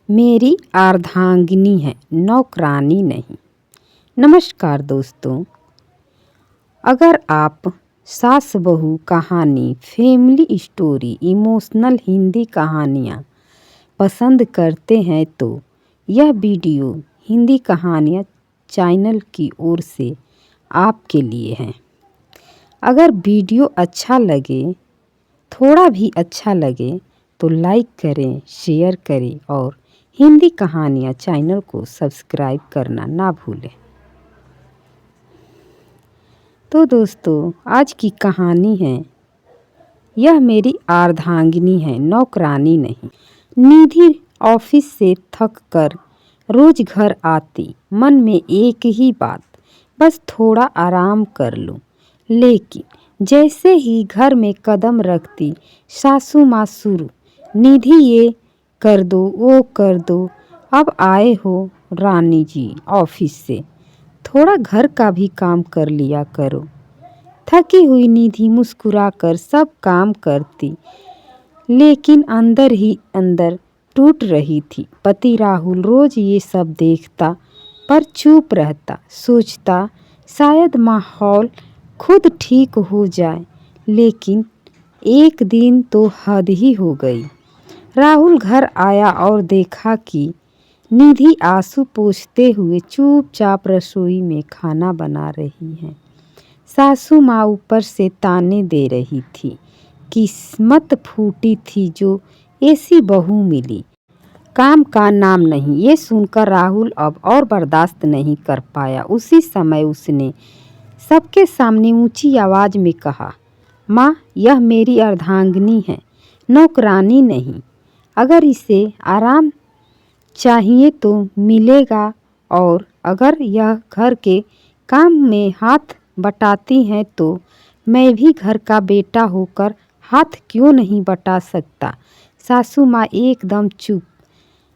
मेरी अर्धांगिनी है, नौकरानी नहीं। नमस्कार दोस्तों, अगर आप सास बहू कहानी, फैमिली स्टोरी, इमोशनल हिंदी कहानियाँ पसंद करते हैं तो यह वीडियो हिंदी कहानियाँ चैनल की ओर से आपके लिए है। अगर वीडियो अच्छा लगे, थोड़ा भी अच्छा लगे तो लाइक करें, शेयर करें और हिंदी कहानियाँ चैनल को सब्सक्राइब करना ना भूलें। तो दोस्तों, आज की कहानी है, यह मेरी अर्धांगिनी है, नौकरानी नहीं। निधि ऑफिस से थक कर रोज घर आती, मन में एक ही बात, बस थोड़ा आराम कर लूं। लेकिन जैसे ही घर में कदम रखती, सासू माँ शुरू, निधि ये कर दो, वो कर दो, अब आए हो रानी जी ऑफिस से, थोड़ा घर का भी काम कर लिया करो। थकी हुई निधि मुस्कुराकर सब काम करती, लेकिन अंदर ही अंदर टूट रही थी। पति राहुल रोज ये सब देखता पर चुप रहता, सोचता शायद माहौल खुद ठीक हो जाए। लेकिन एक दिन तो हद ही हो गई। राहुल घर आया और देखा कि निधि आंसू पोंछते हुए चुपचाप रसोई में खाना बना रही है। सासू माँ ऊपर से ताने दे रही थी, किस्मत फूटी थी जो ऐसी बहू मिली, काम का नाम नहीं। ये सुनकर राहुल अब और बर्दाश्त नहीं कर पाया। उसी समय उसने सबके सामने ऊंची आवाज में कहा, माँ, यह मेरी अर्धांगिनी है, नौकरानी नहीं। अगर इसे आराम चाहिए तो मिलेगा, और अगर यह घर के काम में हाथ बटाती हैं तो मैं भी घर का बेटा होकर हाथ क्यों नहीं बटा सकता। सासू माँ एकदम चुप।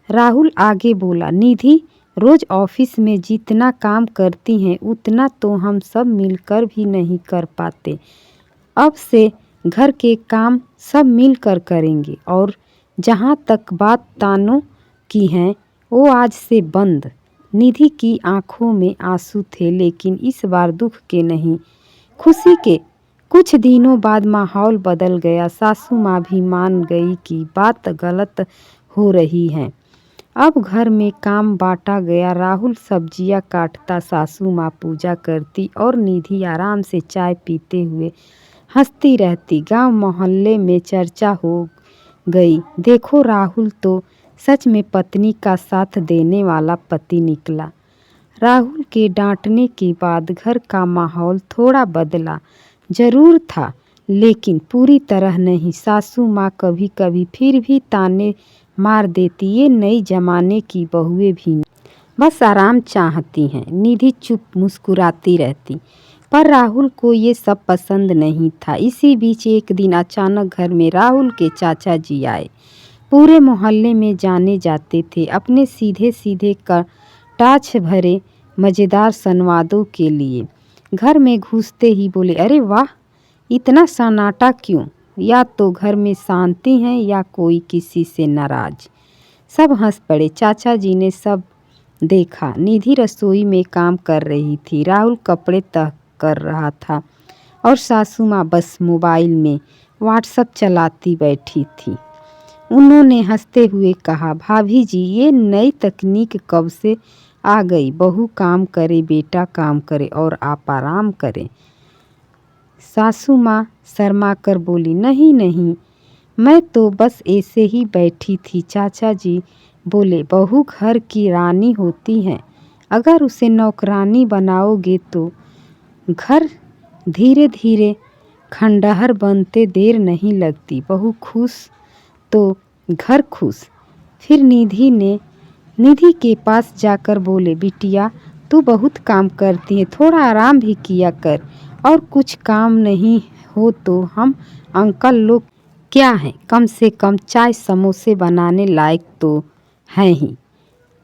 राहुल आगे बोला, निधि रोज ऑफिस में जितना काम करती हैं उतना तो हम सब मिलकर भी नहीं कर पाते। अब से घर के काम सब मिलकर करेंगे। और जहाँ तक बात तानों की है, वो आज से बंद। निधि की आंखों में आंसू थे, लेकिन इस बार दुख के नहीं, खुशी के। कुछ दिनों बाद माहौल बदल गया। सासू माँ भी मान गई कि बात गलत हो रही है। अब घर में काम बांटा गया। राहुल सब्जियां काटता, सासू माँ पूजा करती और निधि आराम से चाय पीते हुए हंसती रहती। गांव मोहल्ले में चर्चा हो गई, देखो राहुल तो सच में पत्नी का साथ देने वाला पति निकला। राहुल के डांटने के बाद घर का माहौल थोड़ा बदला जरूर था, लेकिन पूरी तरह नहीं। सासू माँ कभी कभी फिर भी ताने मार देती, ये नई जमाने की बहुएं भी बस आराम चाहती हैं। निधि चुप मुस्कुराती रहती, पर राहुल को ये सब पसंद नहीं था। इसी बीच एक दिन अचानक घर में राहुल के चाचा जी आए। पूरे मोहल्ले में जाने जाते थे अपने सीधे सीधे कटाक्ष भरे मज़ेदार संवादों के लिए। घर में घुसते ही बोले, अरे वाह, इतना सन्नाटा क्यों? या तो घर में शांति है या कोई किसी से नाराज। सब हंस पड़े। चाचा जी ने सब देखा। निधि रसोई में काम कर रही थी, राहुल कपड़े तह कर रहा था और सासू माँ बस मोबाइल में व्हाट्सएप चलाती बैठी थी। उन्होंने हंसते हुए कहा, भाभी जी, ये नई तकनीक कब से आ गई? बहू काम करे, बेटा काम करे और आप आराम करें। सासू माँ शर्मा कर बोली, नहीं नहीं, मैं तो बस ऐसे ही बैठी थी। चाचा जी बोले, बहू घर की रानी होती है, अगर उसे नौकरानी बनाओगे तो घर धीरे धीरे खंडहर बनते देर नहीं लगती। बहू खुश तो घर खुश। फिर निधि के पास जाकर बोले, बिटिया, तू बहुत काम करती है, थोड़ा आराम भी किया कर। और कुछ काम नहीं हो तो हम अंकल लोग क्या हैं, कम से कम चाय समोसे बनाने लायक तो हैं ही।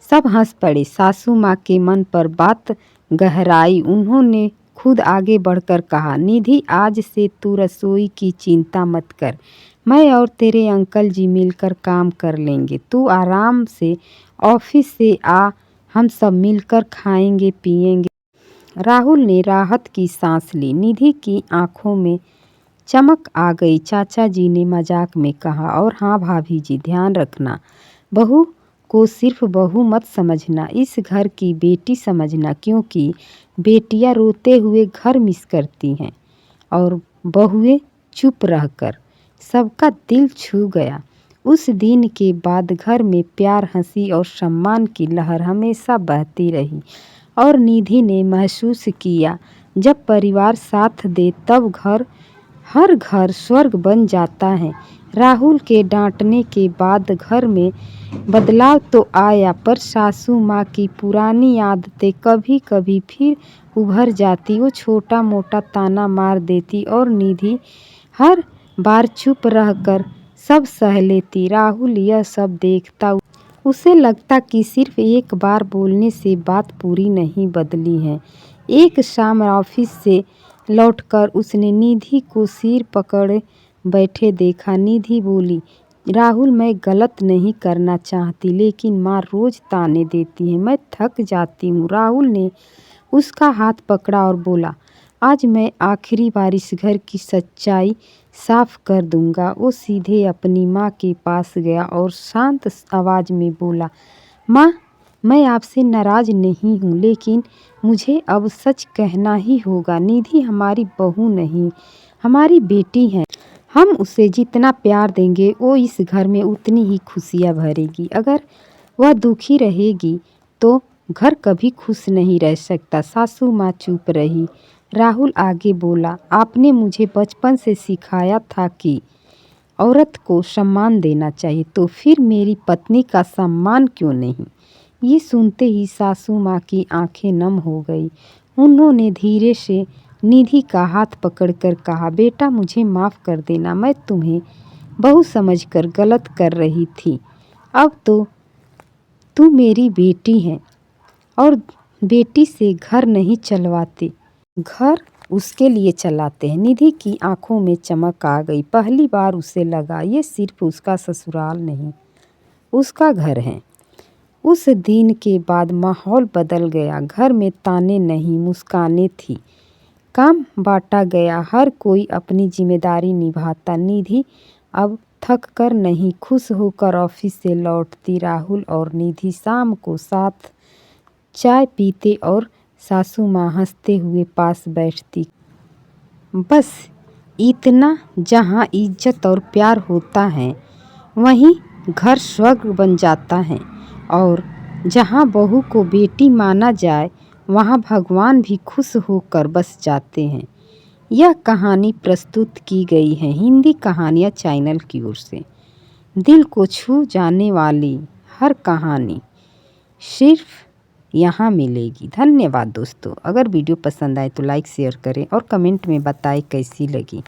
सब हंस पड़े। सासू माँ के मन पर बात गहराई। उन्होंने खुद आगे बढ़कर कहा, निधि, आज से तू रसोई की चिंता मत कर, मैं और तेरे अंकल जी मिलकर काम कर लेंगे। तू आराम से ऑफिस से आ, हम सब मिलकर खाएंगे पिएंगे। राहुल ने राहत की सांस ली। निधि की आंखों में चमक आ गई। चाचा जी ने मजाक में कहा, और हाँ भाभी जी, ध्यान रखना, बहू को सिर्फ बहू मत समझना, इस घर की बेटी समझना, क्योंकि बेटियां रोते हुए घर मिस करती हैं और बहुएं चुप रहकर। सबका दिल छू गया। उस दिन के बाद घर में प्यार, हंसी और सम्मान की लहर हमेशा बहती रही। और निधि ने महसूस किया, जब परिवार साथ दे तब हर घर स्वर्ग बन जाता है। राहुल के डांटने के बाद घर में बदलाव तो आया, पर सासू माँ की पुरानी आदतें कभी कभी फिर उभर जाती। वो छोटा मोटा ताना मार देती और निधि हर बार चुप रहकर सब सह लेती। राहुल यह सब देखता उसे लगता कि सिर्फ एक बार बोलने से बात पूरी नहीं बदली है। एक शाम ऑफिस से लौटकर उसने निधि को सिर पकड़े बैठे देखा। निधि बोली, राहुल, मैं गलत नहीं करना चाहती, लेकिन माँ रोज ताने देती है, मैं थक जाती हूँ। राहुल ने उसका हाथ पकड़ा और बोला, आज मैं आखिरी बार इस घर की सच्चाई साफ कर दूंगा। वो सीधे अपनी माँ के पास गया और शांत आवाज में बोला, माँ, मैं आपसे नाराज नहीं हूँ, लेकिन मुझे अब सच कहना ही होगा। निधि हमारी बहू नहीं, हमारी बेटी है। हम उसे जितना प्यार देंगे वो इस घर में उतनी ही खुशियाँ भरेगी। अगर वह दुखी रहेगी तो घर कभी खुश नहीं रह सकता। सासू माँ चुप रही। राहुल आगे बोला, आपने मुझे बचपन से सिखाया था कि औरत को सम्मान देना चाहिए, तो फिर मेरी पत्नी का सम्मान क्यों नहीं? ये सुनते ही सासू माँ की आंखें नम हो गई। उन्होंने धीरे से निधि का हाथ पकड़कर कहा, बेटा, मुझे माफ़ कर देना, मैं तुम्हें बहू समझकर गलत कर रही थी। अब तो तू मेरी बेटी है और बेटी से घर नहीं चलवाते, घर उसके लिए चलाते हैं। निधि की आंखों में चमक आ गई। पहली बार उसे लगा ये सिर्फ उसका ससुराल नहीं, उसका घर है। उस दिन के बाद माहौल बदल गया। घर में ताने नहीं, मुस्कानें थी। काम बांटा गया, हर कोई अपनी जिम्मेदारी निभाता। निधि अब थक कर नहीं, खुश होकर ऑफिस से लौटती। राहुल और निधि शाम को साथ चाय पीते और सासू माँ हंसते हुए पास बैठती। बस इतना, जहाँ इज्जत और प्यार होता है वहीं घर स्वर्ग बन जाता है, और जहाँ बहू को बेटी माना जाए वहाँ भगवान भी खुश होकर बस जाते हैं। यह कहानी प्रस्तुत की गई है हिंदी कहानियाँ चैनल की ओर से। दिल को छू जाने वाली हर कहानी सिर्फ यहाँ मिलेगी। धन्यवाद दोस्तों। अगर वीडियो पसंद आए तो लाइक शेयर करें और कमेंट में बताएं कैसी लगी।